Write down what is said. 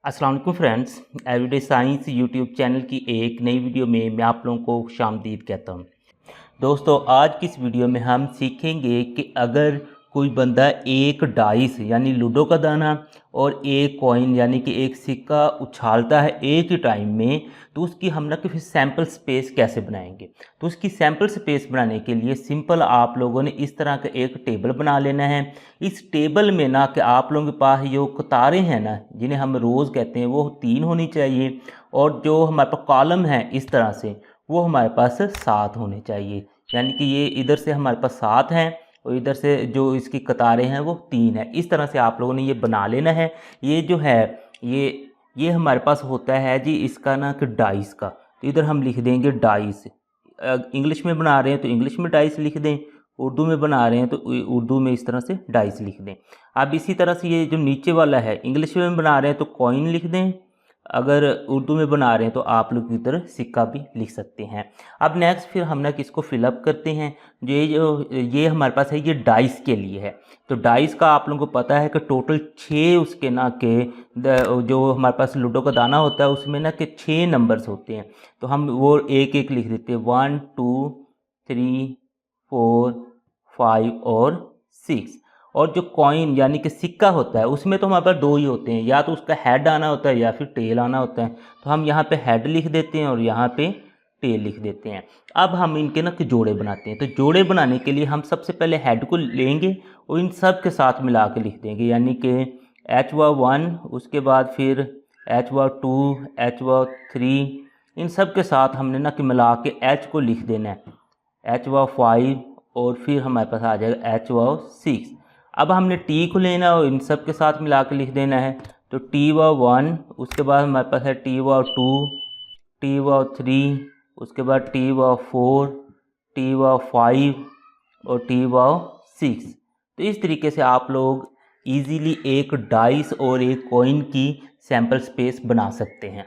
अस्सलाम वालेकुम friends, everyday science YouTube channel की एक नई वीडियो में मैं आप लोगों को खुशामदीद कहता हूँ। दोस्तों, आज की इस वीडियो में हम सीखेंगे कि अगर कोई बंदा एक डाइस यानी लूडो का दाना और एक कॉइन यानी कि एक सिक्का उछालता है एक ही टाइम में, तो उसकी हम ना कि फिर सैम्पल स्पेस कैसे बनाएंगे। तो उसकी सैम्पल स्पेस बनाने के लिए सिंपल आप लोगों ने इस तरह का एक टेबल बना लेना है। इस टेबल में ना कि आप लोगों के पास जो कतारें हैं ना, जिन्हें हम रोज़ कहते हैं, वो 3 होनी चाहिए, और जो हमारे पास कॉलम है इस तरह से, वो हमारे पास 7 होने चाहिए। यानी कि ये इधर से हमारे पास 7 हैं और इधर से जो इसकी कतारें हैं वो 3 है। इस तरह से आप लोगों ने ये बना लेना है। ये जो है ये हमारे पास होता है जी इसका ना कि डाइस का। तो इधर हम लिख देंगे डाइस। इंग्लिश में बना रहे हैं तो इंग्लिश में डाइस लिख दें, उर्दू में बना रहे हैं तो उर्दू में इस तरह से डाइस लिख दें। अब इसी तरह से ये जो नीचे वाला है इंग्लिश में बना रहे हैं तो कॉइन लिख दें, अगर उर्दू में बना रहे हैं तो आप लोग की तरह सिक्का भी लिख सकते हैं। अब नेक्स्ट फिर हम ना किसको फिलअप करते हैं। ये हमारे पास है, ये डाइस के लिए है। तो डाइस का आप लोगों को पता है कि टोटल 6 उसके ना के जो हमारे पास लूडो का दाना होता है उसमें ना के 6 नंबर्स होते हैं। तो हम वो एक एक लिख देते हैं, 1 2 3 4 5 और 6। और जो कॉइन यानी कि सिक्का होता है उसमें तो हमारे पास 2 ही होते हैं, या तो उसका हेड आना होता है या फिर टेल आना होता है। तो हम यहाँ पे हेड लिख देते हैं और यहाँ पे टेल लिख देते हैं। अब हम इनके ना कि जोड़े बनाते हैं। तो जोड़े बनाने के लिए हम सबसे पहले हेड को लेंगे और इन सब के साथ मिला के लिख देंगे, यानी कि H1, उसके बाद फिर H2, H3, इन सब के साथ हमने ना कि मिला के H को लिख देना है, H5, और फिर हमारे पास आ जाएगा H6। अब हमने टी को लेना है और इन सब के साथ मिला के लिख देना है। तो T1, उसके बाद हमारे पास है T2, T3, उसके बाद T4, T5 और T6। तो इस तरीके से आप लोग इजीली एक डाइस और एक कॉइन की सैम्पल स्पेस बना सकते हैं।